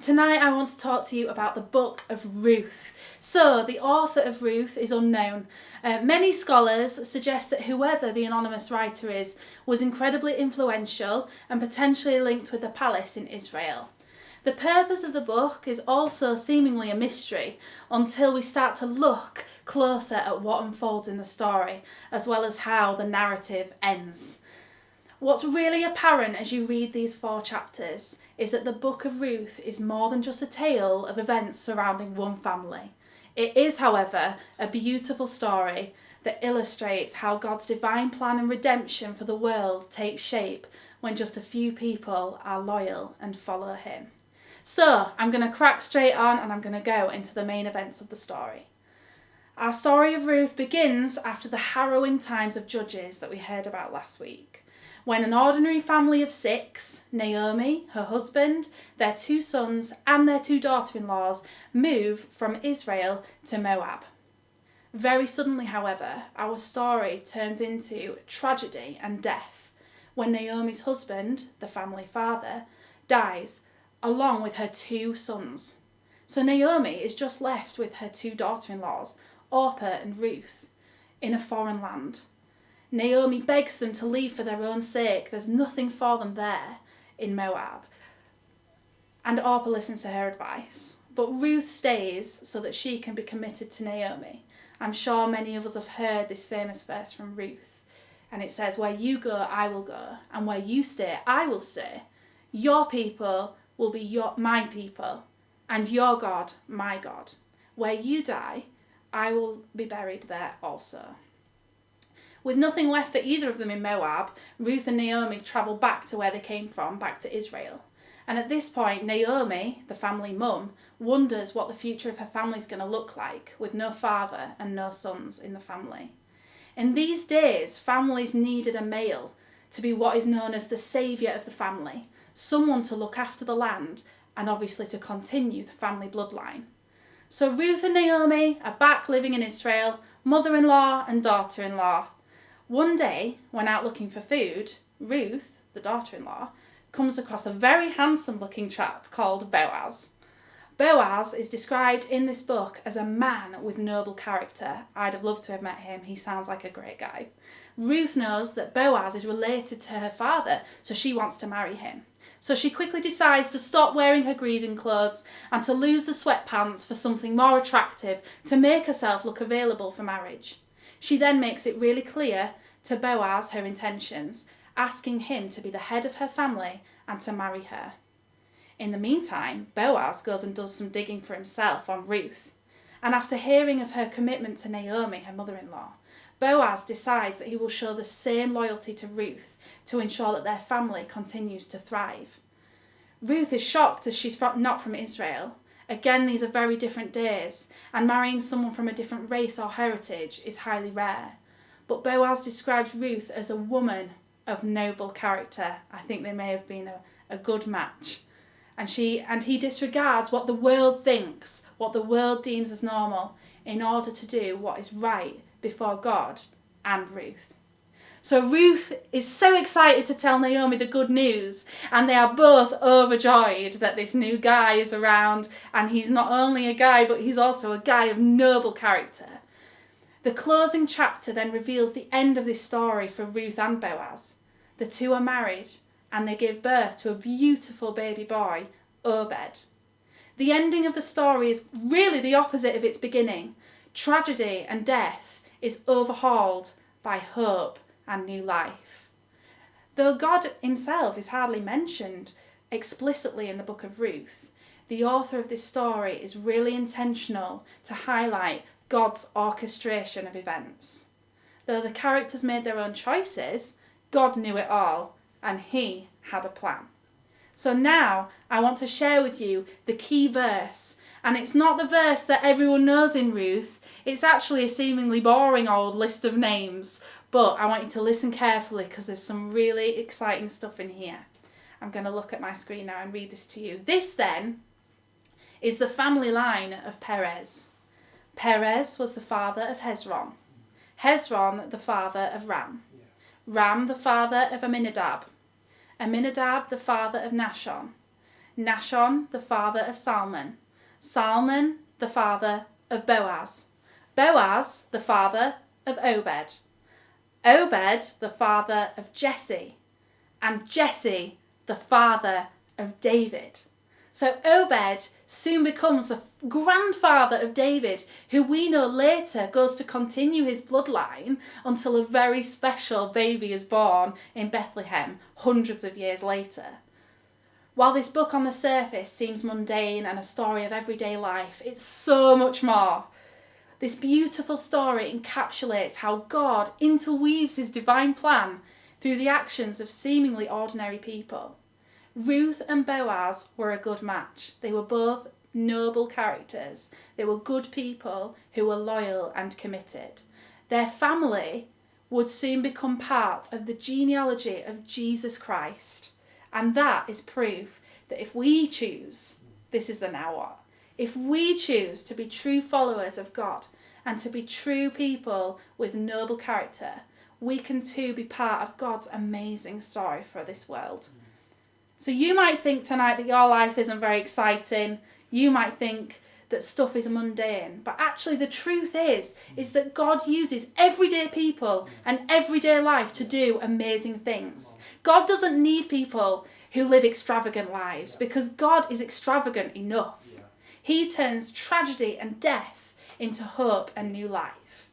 Tonight I want to talk to you about the book of Ruth. So, the author of Ruth is unknown. Many scholars suggest that whoever the anonymous writer is was incredibly influential and potentially linked with the palace in Israel. The purpose of the book is also seemingly a mystery until we start to look closer at what unfolds in the story, as well as how the narrative ends. What's really apparent as you read these 4 chapters is that the book of Ruth is more than just a tale of events surrounding one family. It is, however, a beautiful story that illustrates how God's divine plan and redemption for the world takes shape when just a few people are loyal and follow him. So, I'm going to crack straight on and I'm going to go into the main events of the story. Our story of Ruth begins after the harrowing times of Judges that we heard about last week, when an ordinary family of 6, Naomi, her husband, their 2 sons and their 2 daughter-in-laws, move from Israel to Moab. Very suddenly, however, our story turns into tragedy and death when Naomi's husband, the family father, dies along with her 2 sons. So Naomi is just left with her 2 daughter-in-laws, Orpah and Ruth, in a foreign land. Naomi begs them to leave for their own sake. There's nothing for them there in Moab. And Orpah listens to her advice. But Ruth stays so that she can be committed to Naomi. I'm sure many of us have heard this famous verse from Ruth. And it says, "Where you go, I will go. And where you stay, I will stay. Your people will be my people. And your God, my God. Where you die, I will be buried there also." With nothing left for either of them in Moab, Ruth and Naomi travel back to where they came from, back to Israel. And at this point, Naomi, the family mum, wonders what the future of her family is going to look like, with no father and no sons in the family. In these days, families needed a male to be what is known as the saviour of the family, someone to look after the land and obviously to continue the family bloodline. So Ruth and Naomi are back living in Israel, mother-in-law and daughter-in-law. One day, when out looking for food, Ruth, the daughter-in-law, comes across a very handsome-looking chap called Boaz. Boaz is described in this book as a man with noble character. I'd have loved to have met him. He sounds like a great guy. Ruth knows that Boaz is related to her father, so she wants to marry him. So she quickly decides to stop wearing her grieving clothes and to lose the sweatpants for something more attractive to make herself look available for marriage. She then makes it really clear to Boaz her intentions, asking him to be the head of her family and to marry her. In the meantime, Boaz goes and does some digging for himself on Ruth. And after hearing of her commitment to Naomi, her mother-in-law, Boaz decides that he will show the same loyalty to Ruth to ensure that their family continues to thrive. Ruth is shocked as she's not from Israel. Again, these are very different days, and marrying someone from a different race or heritage is highly rare. But Boaz describes Ruth as a woman of noble character. I think they may have been a good match. And he disregards what the world thinks, what the world deems as normal, in order to do what is right before God and Ruth. So Ruth is so excited to tell Naomi the good news, and they are both overjoyed that this new guy is around, and he's not only a guy, but he's also a guy of noble character. The closing chapter then reveals the end of this story for Ruth and Boaz. The 2 are married, and they give birth to a beautiful baby boy, Obed. The ending of the story is really the opposite of its beginning. Tragedy and death is overhauled by hope and new life. Though God himself is hardly mentioned explicitly in the book of Ruth, the author of this story is really intentional to highlight God's orchestration of events. Though the characters made their own choices, God knew it all, and he had a plan. So now I want to share with you the key verse, and it's not the verse that everyone knows in Ruth. It's actually a seemingly boring old list of names, but I want you to listen carefully because there's some really exciting stuff in here. I'm going to look at my screen now and read this to you. This then is the family line of Perez. Perez was the father of Hezron. Hezron the father of Ram. Ram the father of Amminadab. Amminadab the father of Nahshon. Nahshon, the father of Salmon. Salmon, the father of Boaz. Boaz, the father of Obed. Obed, the father of Jesse. And Jesse, the father of David. So Obed soon becomes the grandfather of David, who we know later goes to continue his bloodline until a very special baby is born in Bethlehem hundreds of years later. While this book on the surface seems mundane and a story of everyday life, it's so much more. This beautiful story encapsulates how God interweaves his divine plan through the actions of seemingly ordinary people. Ruth and Boaz were a good match. They were both noble characters. They were good people who were loyal and committed. Their family would soon become part of the genealogy of Jesus Christ. And that is proof that if we choose, this is the now what, if we choose to be true followers of God and to be true people with noble character, we can too be part of God's amazing story for this world. So you might think tonight that your life isn't very exciting. You might think that stuff is mundane. But actually the truth is that God uses everyday people and everyday life to do amazing things. God doesn't need people who live extravagant lives because God is extravagant enough. He turns tragedy and death into hope and new life.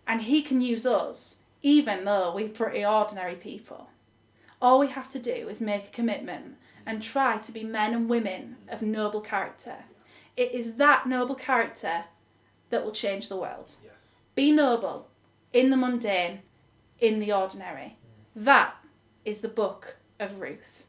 And he can use us even though we're pretty ordinary people. All we have to do is make a commitment and try to be men and women of noble character. It is that noble character that will change the world. Yes. Be noble in the mundane, in the ordinary. That is the book of Ruth.